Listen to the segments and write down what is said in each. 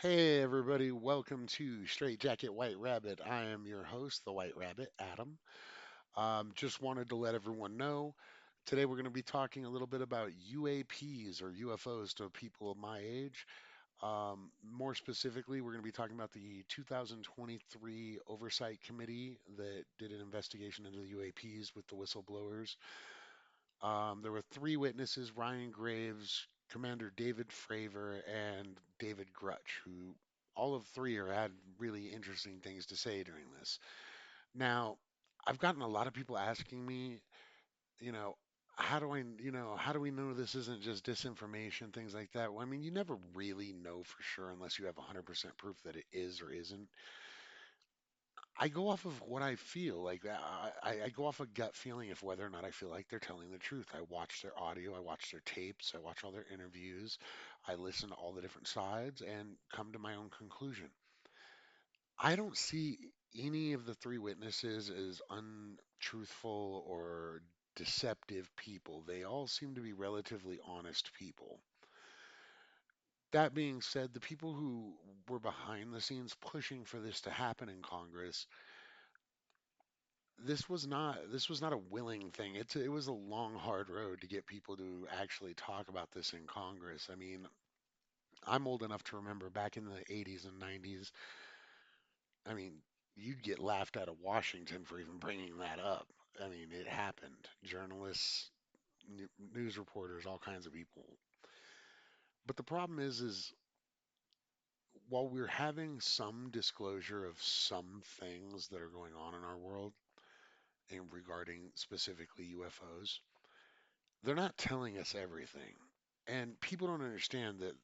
Hey everybody, welcome to Straight Jacket White Rabbit. I am your host, the White Rabbit, Adam. Just wanted to let everyone know today we're going to be talking a little bit about UAPs or UFOs to people of my age. More specifically, we're going to be talking about the 2023 Oversight Committee that did an investigation into the UAPs with the whistleblowers. There were three witnesses: Ryan Graves, Commander David Fravor, and David Grutch, who all of three are had really interesting things to say during this. Now, I've gotten a lot of people asking me, you know, how do we know this isn't just disinformation, things like that? Well, I mean, you never really know for sure unless you have 100% proof that it is or isn't. I go off of what I feel like. I go off a gut feeling of whether or not I feel like they're telling the truth. I watch their audio, I watch their tapes, I watch all their interviews, I listen to all the different sides and come to my own conclusion. I don't see any of the three witnesses as untruthful or deceptive people. They all seem to be relatively honest people. That being said, the people who were behind the scenes pushing for this to happen in Congress, this was not a willing thing. It was a long, hard road to get people to actually talk about this in Congress. I mean, I'm old enough to remember back in the 80s and 90s. I mean, you'd get laughed out of Washington for even bringing that up. I mean, it happened. Journalists, news reporters, all kinds of people. But the problem is while we're having some disclosure of some things that are going on in our world and regarding specifically UFOs, they're not telling us everything. And people don't understand that.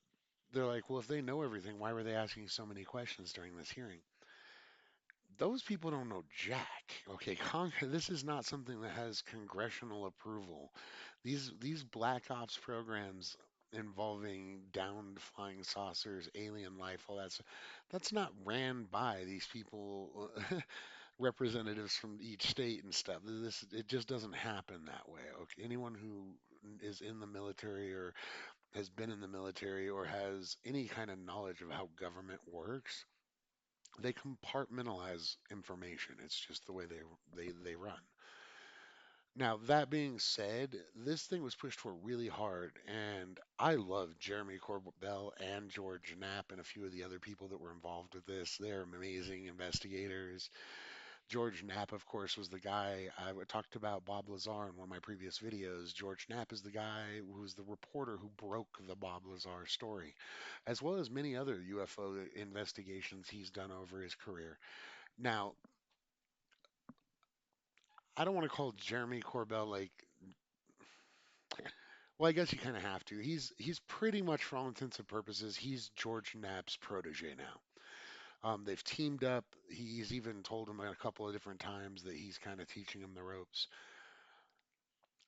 They're like, well, if they know everything, why were they asking so many questions during this hearing? Those people don't know jack. Okay, this is not something that has congressional approval. These black ops programs involving downed flying saucers, alien life, all that's not ran by these people, representatives from each state and stuff. This it just doesn't happen that way. Okay, anyone who is in the military or has been in the military or has any kind of knowledge of how government works, they compartmentalize information. It's just the way they run. Now, that being said, this thing was pushed for really hard, and I love Jeremy Corbell and George Knapp and a few of the other people that were involved with this. They're amazing investigators. George Knapp, of course, was the guy talked about Bob Lazar in one of my previous videos. George Knapp is the guy who was the reporter who broke the Bob Lazar story, as well as many other UFO investigations he's done over his career. Now, I don't want to call Jeremy Corbell like, well, I guess you kind of have to. He's pretty much, for all intents and purposes, he's George Knapp's protege now. They've teamed up. He's even told him a couple of different times that he's kind of teaching him the ropes.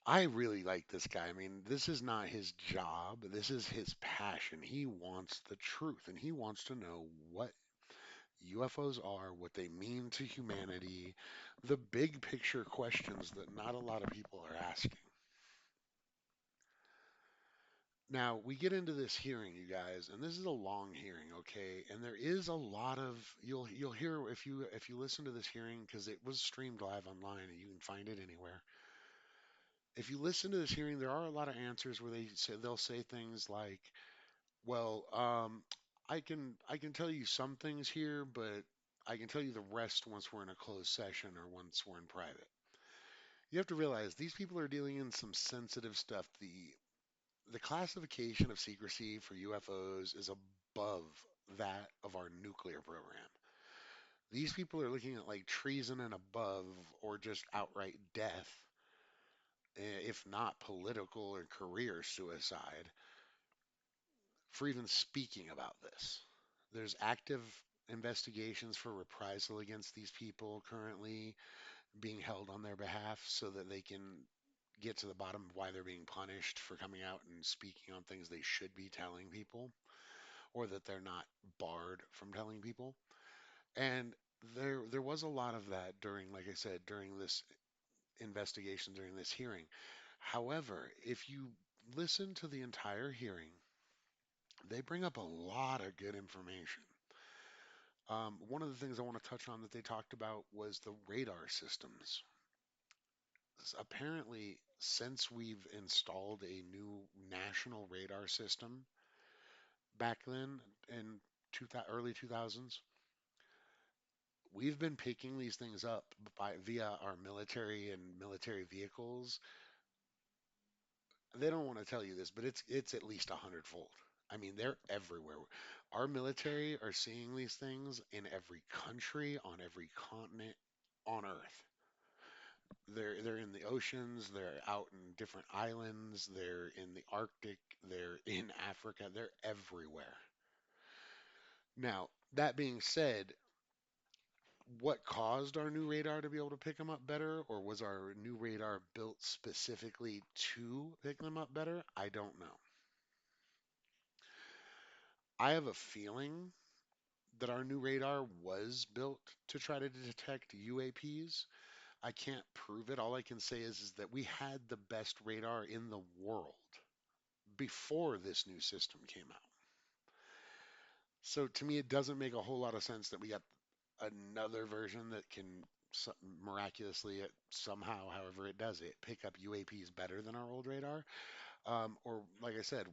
I really like this guy. I mean, this is not his job. This is his passion. He wants the truth and he wants to know what UFOs are, what they mean to humanity, the big picture questions that not a lot of people are asking. Now, we get into this hearing, you guys, and this is a long hearing, okay? And there is a lot of you'll hear if you listen to this hearing because it was streamed live online and you can find it anywhere. If you listen to this hearing, there are a lot of answers where they'll say things like, well, I can tell you some things here, but I can tell you the rest once we're in a closed session or once we're in private. You have to realize these people are dealing in some sensitive stuff. The classification of secrecy for UFOs is above that of our nuclear program. These people are looking at like treason and above, or just outright death, if not political or career suicide, for even speaking about this. There's active investigations for reprisal against these people currently being held on their behalf so that they can get to the bottom of why they're being punished for coming out and speaking on things they should be telling people, or that they're not barred from telling people. And there was a lot of that during, like I said, during this investigation, during this hearing. However, if you listen to the entire hearing, They bring up a lot of good information. One of the things I want to touch on that they talked about was the radar systems. Apparently, since we've installed a new national radar system back then in early 2000s, we've been picking these things up via our military and military vehicles. They don't want to tell you this, but it's at least a hundredfold. I mean, they're everywhere. Our military are seeing these things in every country, on every continent on Earth. They're in the oceans, they're out in different islands, they're in the Arctic, they're in Africa, they're everywhere. Now, that being said, what caused our new radar to be able to pick them up better, or was our new radar built specifically to pick them up better? I don't know. I have a feeling that our new radar was built to try to detect UAPs. I can't prove it. All I can say is that we had the best radar in the world before this new system came out. So to me, it doesn't make a whole lot of sense that we got another version that can miraculously, somehow, however it does it, pick up UAPs better than our old radar. Or, like I said,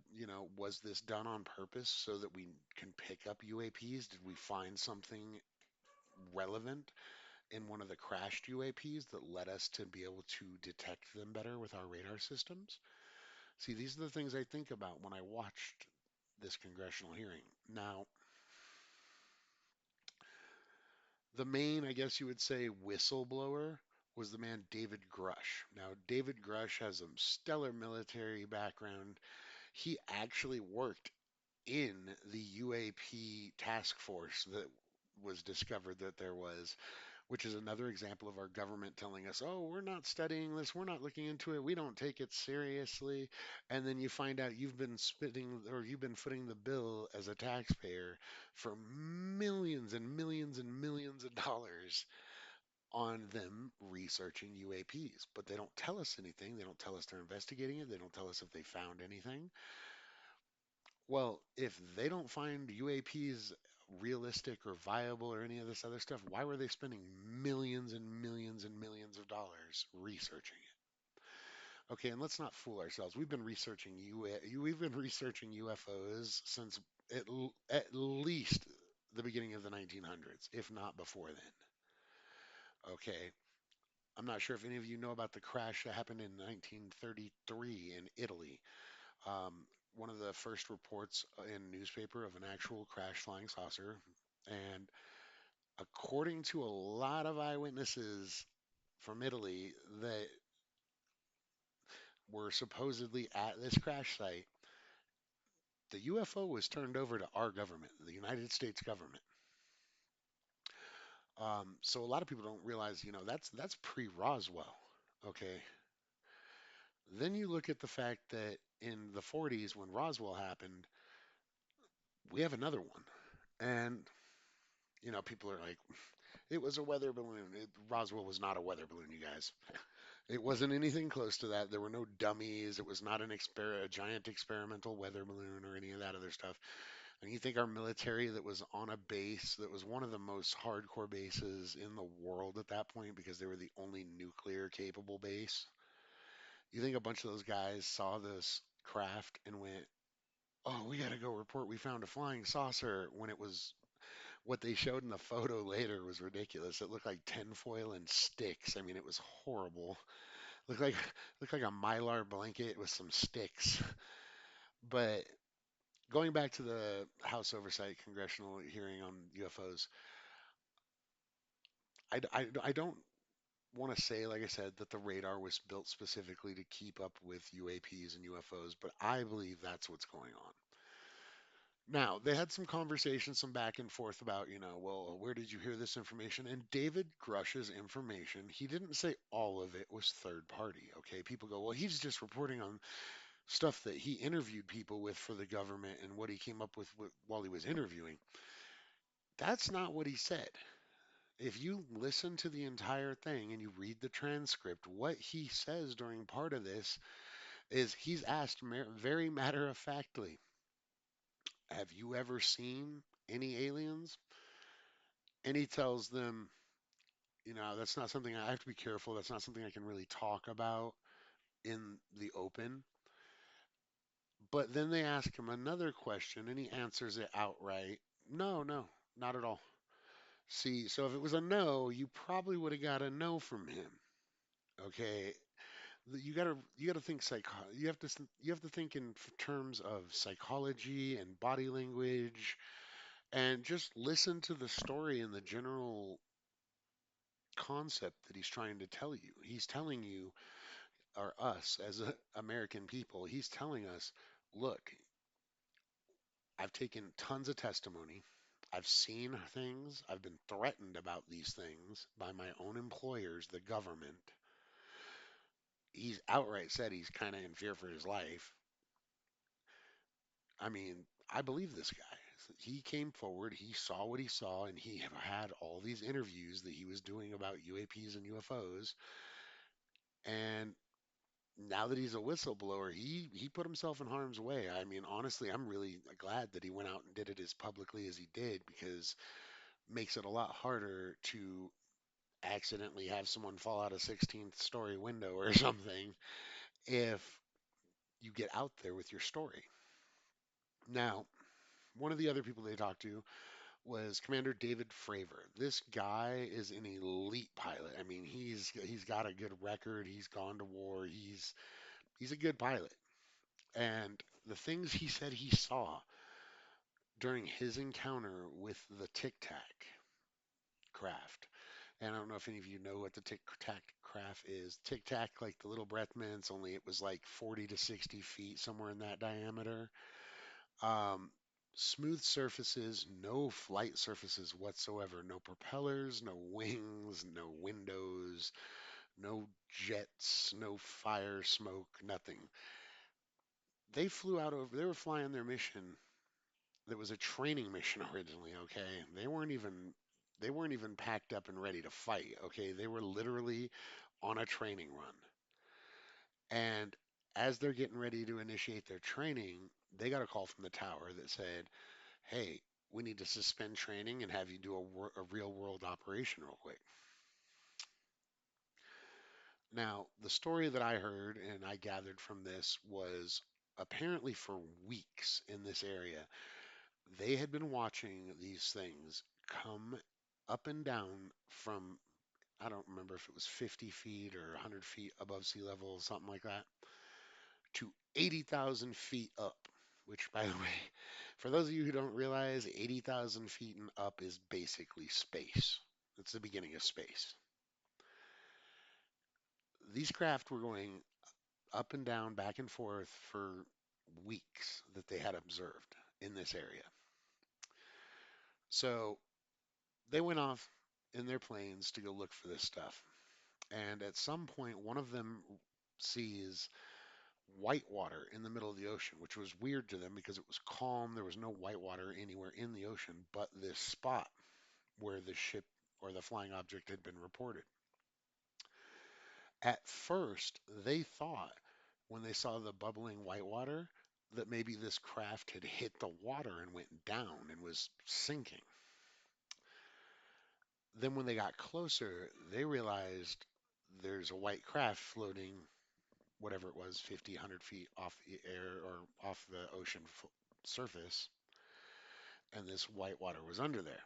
was this done on purpose so that we can pick up UAPs? Did we find something relevant in one of the crashed UAPs that led us to be able to detect them better with our radar systems? See, these are the things I think about when I watched this congressional hearing. Now, the main, I guess you would say, whistleblower was the man David Grush. Now, David Grush has a stellar military background. He actually worked in the UAP task force that was discovered that there was, which is another example of our government telling us, oh, we're not studying this, we're not looking into it, we don't take it seriously. And then you find out you've been spitting or you've been footing the bill as a taxpayer for millions and millions and millions of dollars on them researching UAPs. But they don't tell us anything. They don't tell us they're investigating it. They don't tell us if they found anything. Well, if they don't find UAPs realistic or viable or any of this other stuff, why were they spending millions and millions and millions of dollars researching it? Okay, and let's not fool ourselves. We've been researching UFOs since at least the beginning of the 1900s, if not before then. Okay, I'm not sure if any of you know about the crash that happened in 1933 in Italy. Um, One of the first reports in newspaper of an actual crash flying saucer. And according to a lot of eyewitnesses from Italy that were supposedly at this crash site, the UFO was turned over to our government, the United States government. So a lot of people don't realize, that's pre-Roswell. Okay. Then you look at the fact that in the 40s, when Roswell happened, we have another one. And, people are like, it was a weather balloon. Roswell was not a weather balloon, you guys. It wasn't anything close to that. There were no dummies. It was not a giant experimental weather balloon or any of that other stuff. And you think our military that was on a base that was one of the most hardcore bases in the world at that point because they were the only nuclear capable base. You think a bunch of those guys saw this craft and went, "Oh, we got to go report we found a flying saucer," when it was what they showed in the photo later was ridiculous. It looked like tinfoil and sticks. I mean, it was horrible. Looked like looked like a mylar blanket with some sticks. But going back to the House Oversight Congressional hearing on UFOs, I don't want to say, like I said, that the radar was built specifically to keep up with UAPs and UFOs, but I believe that's what's going on. Now, they had some conversations, some back and forth about, well, where did you hear this information? And David Grush's information, he didn't say all of it was third party. Okay. People go, well, he's just reporting on stuff that he interviewed people with for the government and what he came up with while he was interviewing. That's not what he said. If you listen to the entire thing and you read the transcript, what he says during part of this is he's asked very matter of factly, have you ever seen any aliens? And he tells them, that's not something I have to be careful. That's not something I can really talk about in the open. But then they ask him another question and he answers it outright. No, no, not at all. See, so if it was a no, you probably would have got a no from him. Okay, you gotta think you have to think in terms of psychology and body language, and just listen to the story and the general concept that he's trying to tell you. He's telling you, or us as American people, he's telling us, look, I've taken tons of testimony. I've seen things. I've been threatened about these things by my own employers, the government. He's outright said he's kind of in fear for his life. I mean, I believe this guy. He came forward, he saw what he saw, and he had all these interviews that he was doing about UAPs and UFOs. And now that he's a whistleblower, he put himself in harm's way. I mean, honestly, I'm really glad that he went out and did it as publicly as he did because it makes it a lot harder to accidentally have someone fall out a 16th story window or something if you get out there with your story. Now, one of the other people they talked to was Commander David Fravor. This guy is an elite pilot. I mean, he's got a good record. He's gone to war. He's a good pilot. And the things he said he saw during his encounter with the Tic Tac craft. And I don't know if any of you know what the Tic Tac craft is. Tic Tac, like the little breath mints, only it was like 40 to 60 feet, somewhere in that diameter. Um, Smooth surfaces, no flight surfaces whatsoever, no propellers, no wings, no windows, no jets, no fire, smoke, nothing. They were flying their mission that was a training mission originally, okay? They weren't even packed up and ready to fight, okay? They were literally on a training run. And as they're getting ready to initiate their training, they got a call from the tower that said, hey, we need to suspend training and have you do a real world operation real quick. Now, the story that I heard and I gathered from this was apparently for weeks in this area, they had been watching these things come up and down from, I don't remember if it was 50 feet or 100 feet above sea level, something like that, to 80,000 feet up, which, by the way, for those of you who don't realize, 80,000 feet and up is basically space. It's the beginning of space. These craft were going up and down, back and forth for weeks that they had observed in this area. So they went off in their planes to go look for this stuff. And at some point, one of them sees white water in the middle of the ocean, which was weird to them because it was calm. There was no white water anywhere in the ocean but this spot where the ship or the flying object had been reported. At first, they thought when they saw the bubbling white water that maybe this craft had hit the water and went down and was sinking. Then, when they got closer, they realized there's a white craft floating, whatever it was, 50, 100 feet off the air or off the ocean surface, and this white water was under there.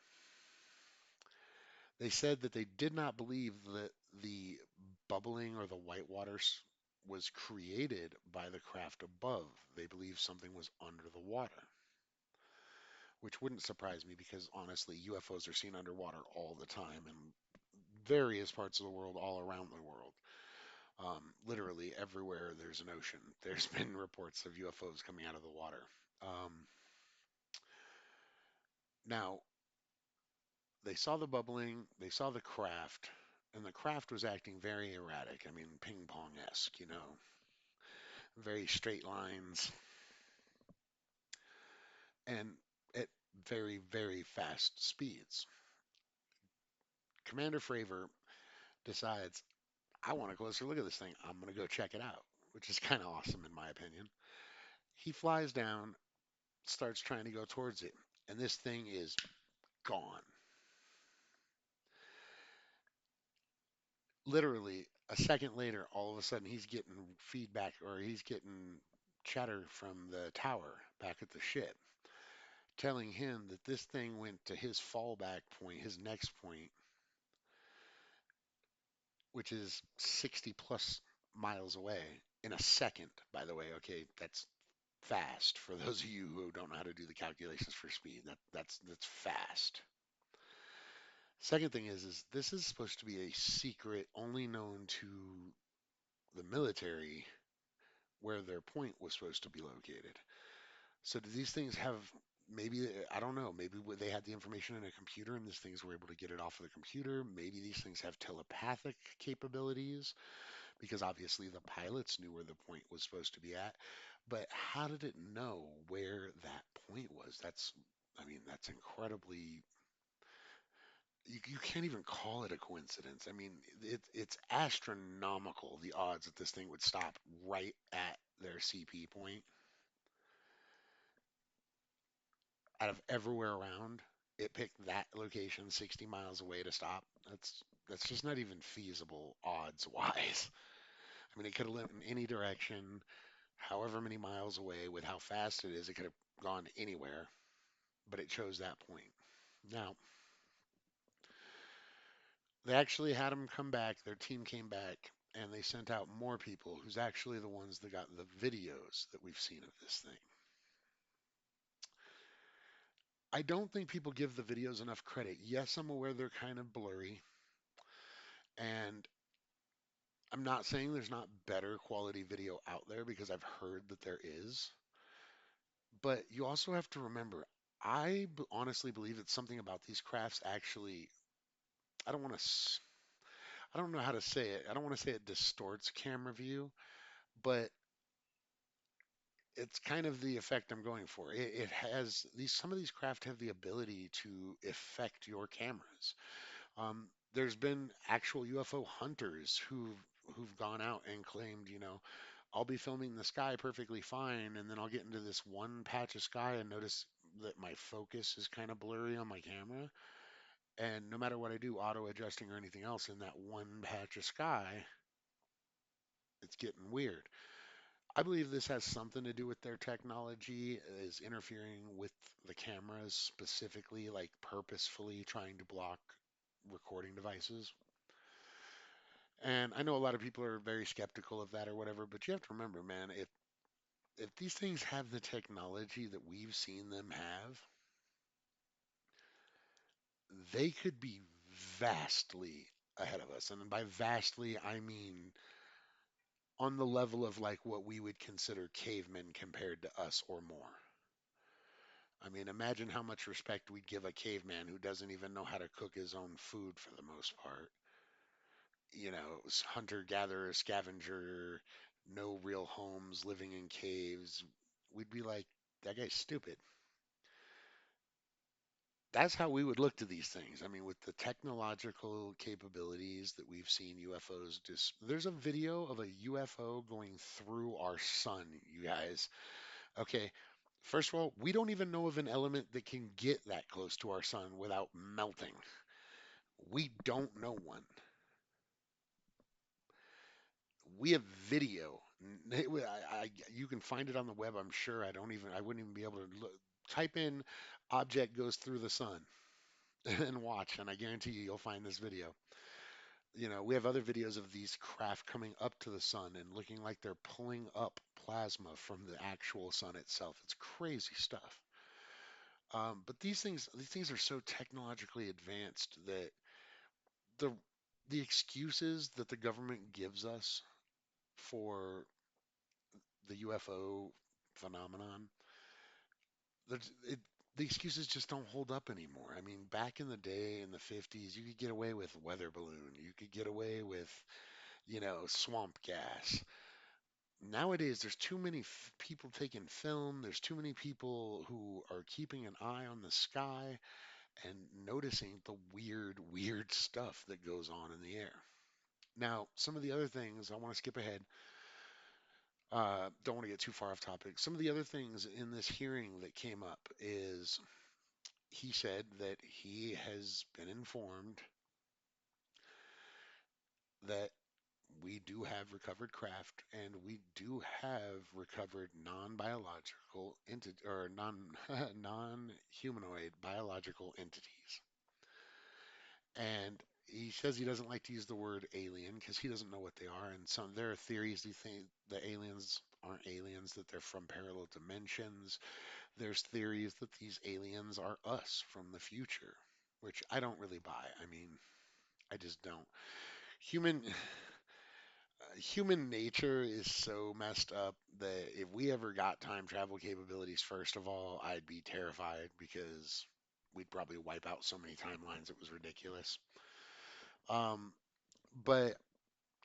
They said that they did not believe that the bubbling or the white water was created by the craft above. They believed something was under the water, which wouldn't surprise me because honestly, UFOs are seen underwater all the time in various parts of the world, all around the world. Literally everywhere there's an ocean, there's been reports of UFOs coming out of the water. Um, Now, they saw the bubbling, they saw the craft, and the craft was acting very erratic. I mean, ping pong esque, very straight lines and at very, very fast speeds. Commander Fravor decides, I want a closer look at this thing. I'm going to go check it out, which is kind of awesome in my opinion. He flies down starts trying to go towards it, and this thing is gone. Literally a second later, all of a sudden he's getting feedback or he's getting chatter from the tower back at the ship telling him that this thing went to his fallback point, his next point, which is 60 plus miles away in a second, by the way. Okay, that's fast for those of you who don't know how to do the calculations for speed. That's fast. Second thing is this is supposed to be a secret only known to the military where their point was supposed to be located. So do these things have maybe I don't know, maybe they had the information in a computer and these things were able to get it off of the computer. Maybe these things have telepathic capabilities because obviously the pilots knew where the point was supposed to be at. But how did it know where that point was? I mean, that's incredibly you can't even call it a coincidence. I mean, it's astronomical the odds that this thing would stop right at their CP point out of everywhere around. It picked that location 60 miles away to stop. That's just not even feasible odds wise. I mean, it could have went in any direction, however many miles away. With how fast it is, it could have gone anywhere, but it chose that point. Now, they actually had them come back. Their team came back, and they sent out more people, who's actually the ones that got the videos that we've seen of this thing. I don't think people give the videos enough credit. Yes, I'm aware they're kind of blurry, and I'm not saying there's not better quality video out there because I've heard that there is. But you also have to remember, honestly believe that something about these crafts actually, I don't want to, I don't know how to say it. I don't want to say it distorts camera view, but it's kind of the effect I'm going for. It has some of these craft have the ability to affect your cameras. There's been actual UFO hunters who've gone out and claimed, I'll be filming the sky perfectly fine, and then I'll get into this one patch of sky and notice that my focus is kind of blurry on my camera. And no matter what I do, auto adjusting or anything else in that one patch of sky, it's getting weird. I believe this has something to do with their technology is interfering with the cameras specifically, like purposefully trying to block recording devices. And I know a lot of people are very skeptical of that or whatever, but you have to remember, man, if these things have the technology that we've seen them have, they could be vastly ahead of us. And by vastly, I mean on the level of like what we would consider cavemen compared to us or more. I mean, imagine how much respect we'd give a caveman who doesn't even know how to cook his own food for the most part. Hunter gatherer, scavenger, no real homes, living in caves. We'd be like, that guy's stupid. That's how we would look to these things. I mean, with the technological capabilities that we've seen UFOs just there's a video of a UFO going through our sun, you guys. Okay. First of all, we don't even know of an element that can get that close to our sun without melting. We don't know one. We have video. You can find it on the web, I'm sure. I wouldn't even be able to type in object goes through the sun and watch, and I guarantee you'll find this video. We have other videos of these craft coming up to the sun and looking like they're pulling up plasma from the actual sun itself. It's crazy stuff. But these things are so technologically advanced that the the excuses that the government gives us for the UFO phenomenon, there's- it, the excuses just don't hold up anymore. I mean, back in the day in the 50s, you could get away with weather balloon. You could get away with, swamp gas. Nowadays, there's too many people taking film. There's too many people who are keeping an eye on the sky and noticing the weird, weird stuff that goes on in the air. Now, some of the other things, I want to skip ahead. Don't want to get too far off topic. Some of the other things in this hearing that came up is he said that he has been informed that we do have recovered craft and we do have recovered non-biological entity or non-humanoid biological entities. And he says he doesn't like to use the word alien because he doesn't know what they are. And some there are theories who think the aliens aren't aliens, that they're from parallel dimensions. There's theories that these aliens are us from the future, which I don't really buy. I mean, I just don't. Human human nature is so messed up that if we ever got time travel capabilities, first of all, I'd be terrified because we'd probably wipe out so many timelines it was ridiculous. Um, but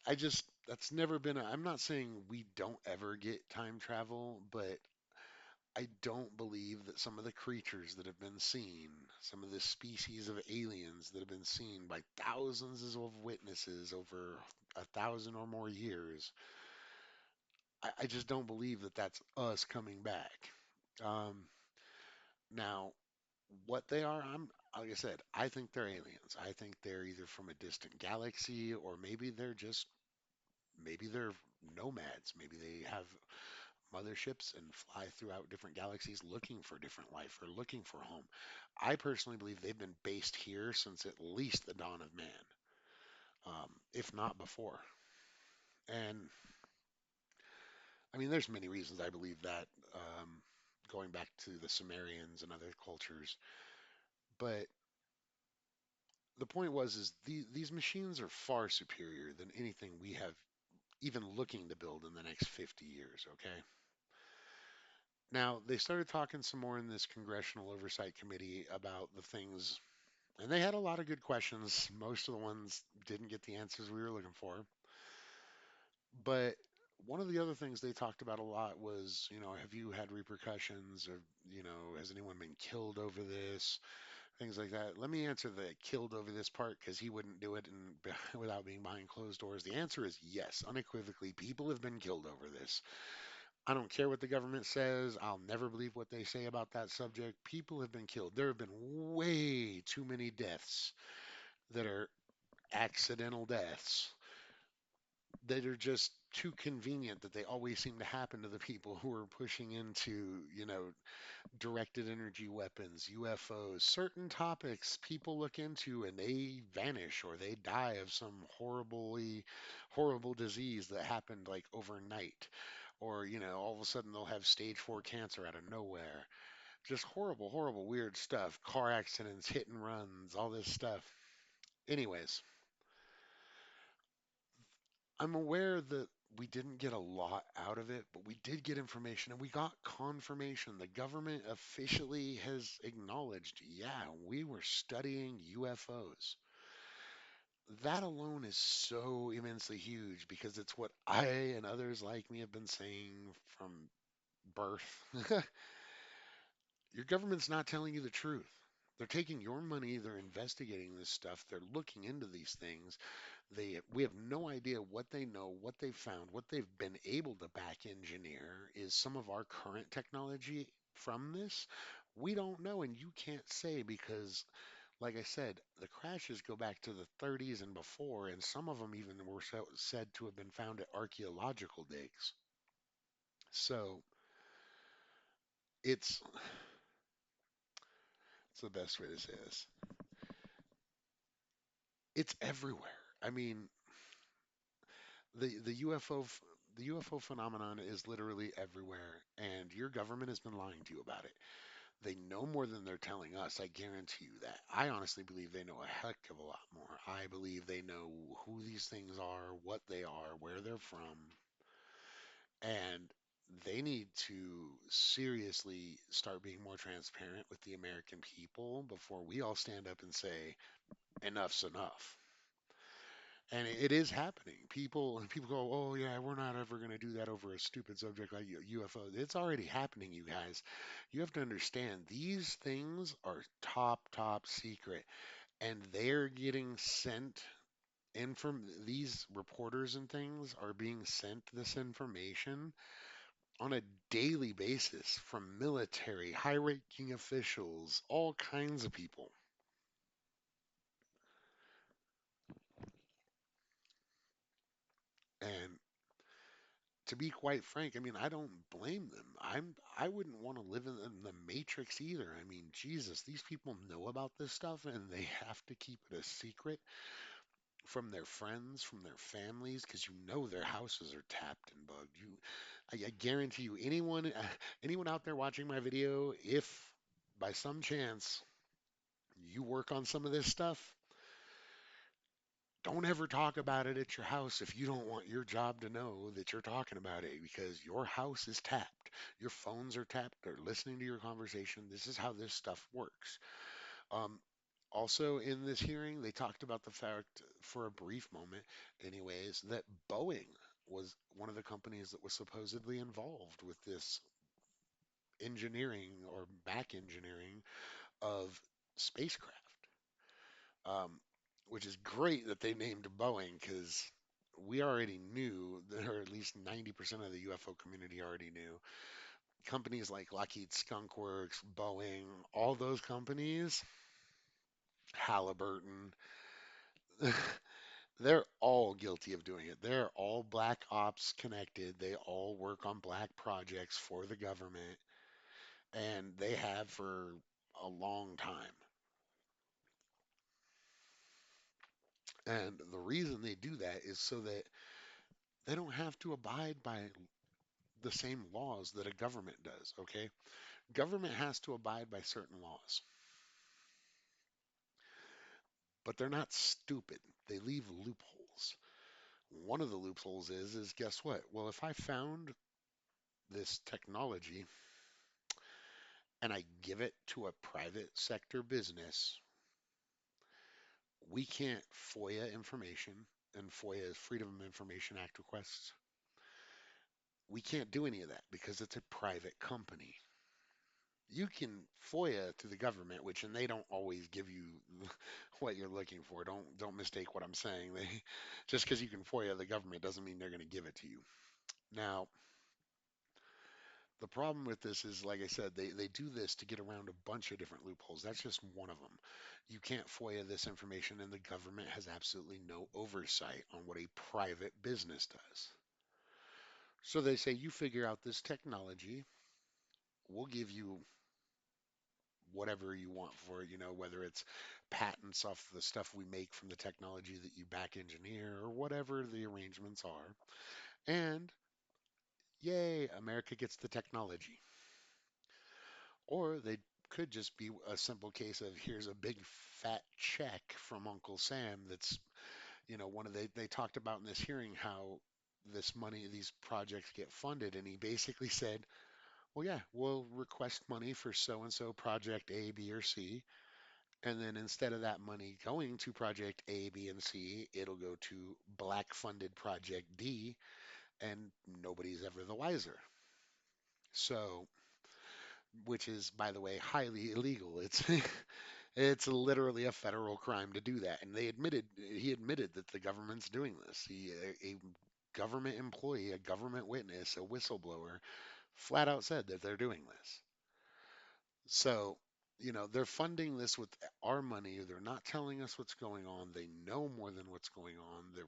I just that's never been I'm not saying we don't ever get time travel, but I don't believe that some of the creatures that have been seen, some of the species of aliens that have been seen by thousands of witnesses over 1,000 or more years, I just don't believe that that's us coming back. Um, Now, what they are, like I said, I think they're aliens. I think they're either from a distant galaxy or maybe they're nomads. Maybe they have motherships and fly throughout different galaxies looking for different life or looking for home. I personally believe they've been based here since at least the dawn of man, if not before. And I mean, there's many reasons I believe that, going back to the Sumerians and other cultures. But the point was, is these machines are far superior than anything we have even looking to build in the next 50 years. Okay. Now, they started talking some more in this Congressional Oversight Committee about the things, and they had a lot of good questions. Most of the ones didn't get the answers we were looking for. But one of the other things they talked about a lot was, have you had repercussions or, has anyone been killed over this? Things like that. Let me answer the killed over this part because he wouldn't do it and without being behind closed doors. The answer is yes, unequivocally. People have been killed over this. I don't care what the government says. I'll never believe what they say about that subject. People have been killed. There have been way too many deaths that are accidental deaths that are just too convenient that they always seem to happen to the people who are pushing into, directed energy weapons, UFOs, certain topics people look into and they vanish or they die of some horrible disease that happened like overnight. Or, all of a sudden they'll have stage 4 cancer out of nowhere. Just horrible, weird stuff. Car accidents, hit and runs, all this stuff. Anyways, I'm aware that we didn't get a lot out of it, but we did get information and we got confirmation. The government officially has acknowledged, yeah, we were studying UFOs. That alone is so immensely huge because it's what I and others like me have been saying from birth. Your government's not telling you the truth. They're taking your money, they're investigating this stuff, they're looking into these things. We have no idea what they know, what they've found, what they've been able to back engineer is some of our current technology from this. We don't know, and you can't say because, like I said, the crashes go back to the 30s and before, and some of them even were said to have been found at archaeological digs. So it's it's the best way to say this. It's everywhere. I mean, the UFO phenomenon is literally everywhere, and your government has been lying to you about it. They know more than they're telling us. I guarantee you that. I honestly believe they know a heck of a lot more. I believe they know who these things are, what they are, where they're from, and they need to seriously start being more transparent with the American people before we all stand up and say enough's enough. And it is happening. People go, "Oh yeah, we're not ever going to do that over a stupid subject like UFO." It's already happening, you guys. You have to understand these things are top secret, and they're getting sent these reporters and things are being sent this information on a daily basis from military, high-ranking officials, all kinds of people. And to be quite frank, I mean, I don't blame them. I wouldn't want to live in the matrix either. I mean, Jesus, these people know about this stuff and they have to keep it a secret from their friends, from their families, because you know their houses are tapped and bugged. I guarantee you, anyone out there watching my video, if by some chance you work on some of this stuff, don't ever talk about it at your house if you don't want your job to know that you're talking about it because your house is tapped. Your phones are tapped. They're listening to your conversation. This is how this stuff works. Um, Also, in this hearing, they talked about the fact, for a brief moment, anyways, that Boeing was one of the companies that was supposedly involved with this engineering or back engineering of spacecraft. Um, which is great that they named Boeing because we already knew, or at least 90% of the UFO community already knew. Companies like Lockheed Skunk Works, Boeing, all those companies, Halliburton, they're all guilty of doing it. They're all black ops connected. They all work on black projects for the government, and they have for a long time. And the reason they do that is so that they don't have to abide by the same laws that a government does, okay? Government has to abide by certain laws, but they're not stupid. They leave loopholes. One of the loopholes is guess what? Well, if I found this technology and I give it to a private sector business, we can't FOIA information, and FOIA is Freedom of Information Act requests. We can't do any of that because it's a private company. You can FOIA to the government, which and they don't always give you what you're looking for. Don't mistake what I'm saying. They just because you can FOIA the government doesn't mean they're going to give it to you. Now, the problem with this is, like I said, they do this to get around a bunch of different loopholes. That's just one of them. You can't FOIA this information, and the government has absolutely no oversight on what a private business does. So they say, you figure out this technology, we'll give you whatever you want for it, whether it's patents off the stuff we make from the technology that you back engineer or whatever the arrangements are. And yay, America gets the technology. Or they could just be a simple case of here's a big fat check from Uncle Sam that's, one of they talked about in this hearing how this money, these projects get funded. And he basically said, well, yeah, we'll request money for so and so project A, B, or C. And then instead of that money going to project A, B, and C, it'll go to black funded project D, and nobody's ever the wiser. So, which is, by the way, highly illegal. It's literally a federal crime to do that. And he admitted that the government's doing this. A government employee, a government witness, a whistleblower, flat out said that they're doing this. So, they're funding this with our money. They're not telling us what's going on. They know more than what's going on. They're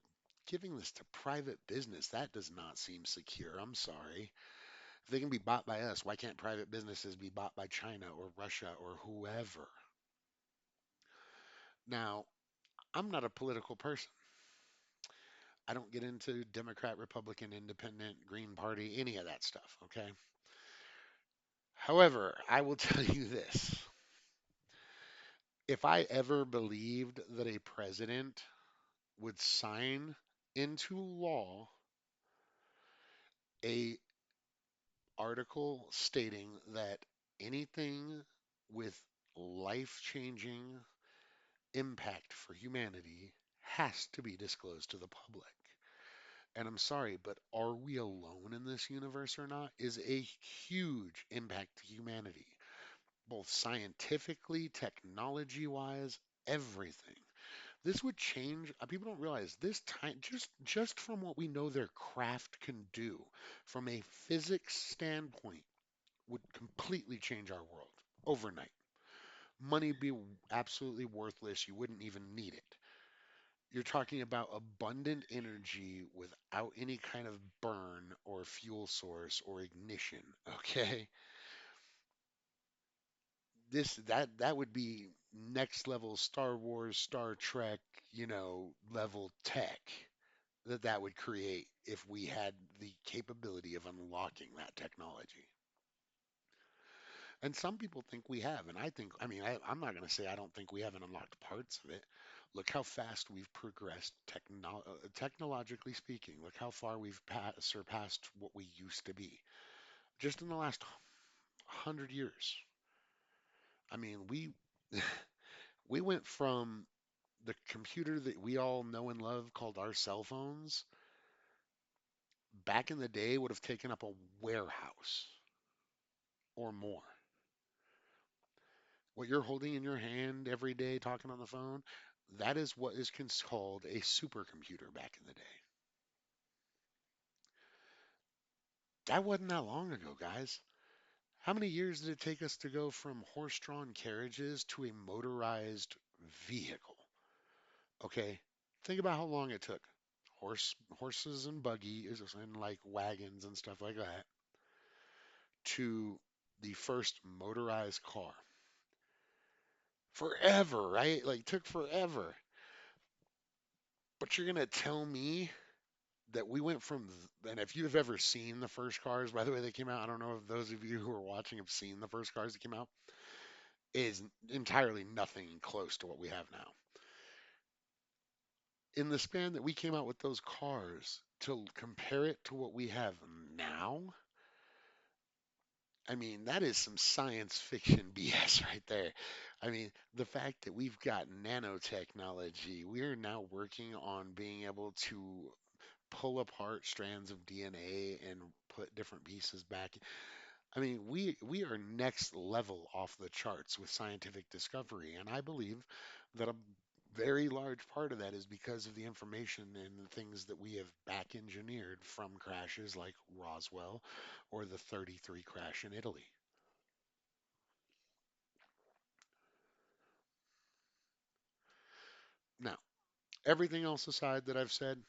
giving this to private business. That does not seem secure. I'm sorry. If they can be bought by us, why can't private businesses be bought by China or Russia or whoever? Now, I'm not a political person. I don't get into Democrat, Republican, Independent, Green Party, any of that stuff, okay? However, I will tell you this. If I ever believed that a president would sign into law a article stating that anything with life-changing impact for humanity has to be disclosed to the public. And I'm sorry, but are we alone in this universe or not? Is a huge impact to humanity, both scientifically, technology wise, everything. This would change. People don't realize this time, just from what we know their craft can do, from a physics standpoint, would completely change our world overnight. Money be absolutely worthless. You wouldn't even need it. You're talking about abundant energy without any kind of burn or fuel source or ignition. Okay, that would be next level Star Wars, Star Trek, level tech that would create if we had the capability of unlocking that technology. And some people think we have, and I mean, I'm not going to say I don't think we haven't unlocked parts of it. Look how fast we've progressed technologically speaking. Look how far we've surpassed what we used to be just in the last 100 years. I mean, we went from the computer that we all know and love called our cell phones back in the day would have taken up a warehouse or more. What you're holding in your hand every day talking on the phone, that is what is called a supercomputer back in the day. That wasn't that long ago, guys. How many years did it take us to go from horse-drawn carriages to a motorized vehicle? Okay, think about how long it took. Horses and buggies and like wagons and stuff like that to the first motorized car. Forever, right? Like took forever. But you're gonna tell me that we went from, and if you've ever seen the first cars, by the way, they came out, I don't know if those of you who are watching have seen the first cars that came out, is entirely nothing close to what we have now. In the span that we came out with those cars, to compare it to what we have now, I mean, that is some science fiction BS right there. I mean, the fact that we've got nanotechnology, we're now working on being able to pull apart strands of DNA and put different pieces back. I mean, we are next level off the charts with scientific discovery, and I believe that a very large part of that is because of the information and the things that we have back engineered from crashes like Roswell or the 33 crash in Italy. Now, everything else aside that I've said,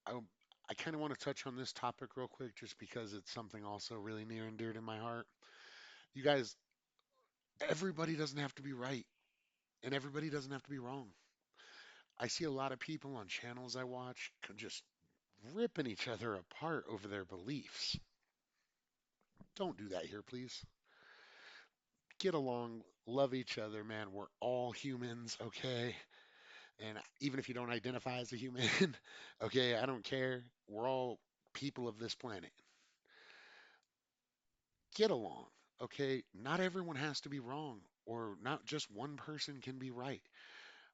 I, I kind of want to touch on this topic real quick just because it's something also really near and dear to my heart. You guys, everybody doesn't have to be right and everybody doesn't have to be wrong. I see a lot of people on channels I watch just ripping each other apart over their beliefs. Don't do that here, please. Get along, love each other, man. We're all humans, okay? And even if you don't identify as a human, okay, I don't care. We're all people of this planet. Get along, okay? Not everyone has to be wrong, or not just one person can be right.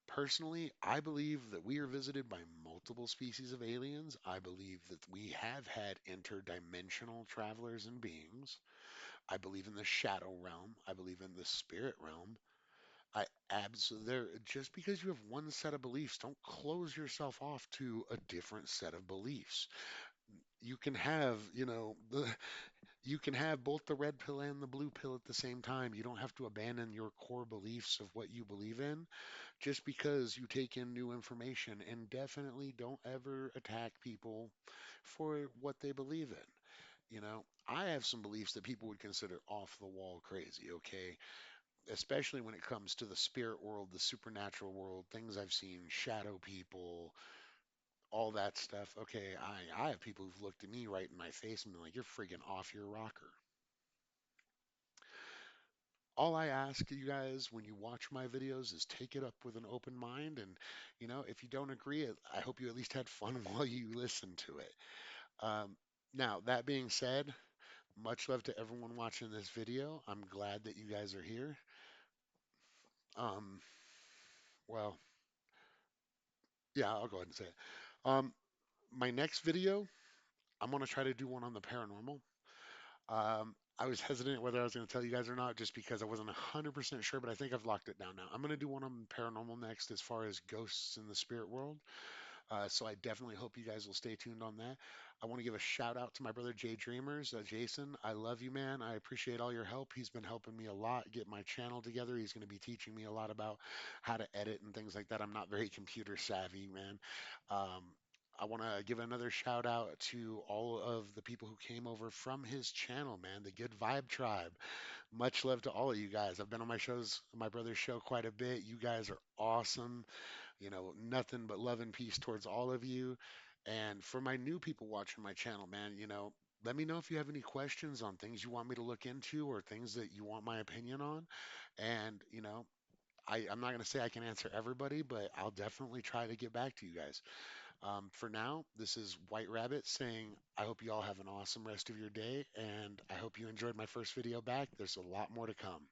Personally, I believe that we are visited by multiple species of aliens. I believe that we have had interdimensional travelers and beings. I believe in the shadow realm. I believe in the spirit realm. I absolutely there just because you have one set of beliefs, don't close yourself off to a different set of beliefs. You can have, you can have both the red pill and the blue pill at the same time. You don't have to abandon your core beliefs of what you believe in just because you take in new information, and definitely don't ever attack people for what they believe in. I have some beliefs that people would consider off the wall crazy, okay? Especially when it comes to the spirit world, the supernatural world, things I've seen, shadow people, all that stuff. Okay, I have people who've looked at me right in my face and been like, you're friggin' off your rocker. All I ask you guys when you watch my videos is take it up with an open mind. And, if you don't agree, I hope you at least had fun while you listen to it. Um, Now, that being said, much love to everyone watching this video. I'm glad that you guys are here. Um, well, yeah, I'll go ahead and say it. Um, my next video, I'm going to try to do one on the paranormal. I was hesitant whether I was going to tell you guys or not, just because I wasn't 100% sure, but I think I've locked it down now. I'm going to do one on paranormal next, as far as ghosts in the spirit world. So I definitely hope you guys will stay tuned on that. I want to give a shout out to my brother Jay Dreamers. Jason, I love you, man. I appreciate all your help. He's been helping me a lot get my channel together. He's going to be teaching me a lot about how to edit and things like that. I'm not very computer savvy, man. Um, I want to give another shout out to all of the people who came over from his channel, man, the Good Vibe Tribe. Much love to all of you guys. I've been on my brother's show quite a bit. You guys are awesome. Nothing but love and peace towards all of you. And for my new people watching my channel, man, let me know if you have any questions on things you want me to look into or things that you want my opinion on. And, I'm not going to say I can answer everybody, but I'll definitely try to get back to you guys. For now, this is White Rabbit saying, I hope you all have an awesome rest of your day, and I hope you enjoyed my first video back. There's a lot more to come.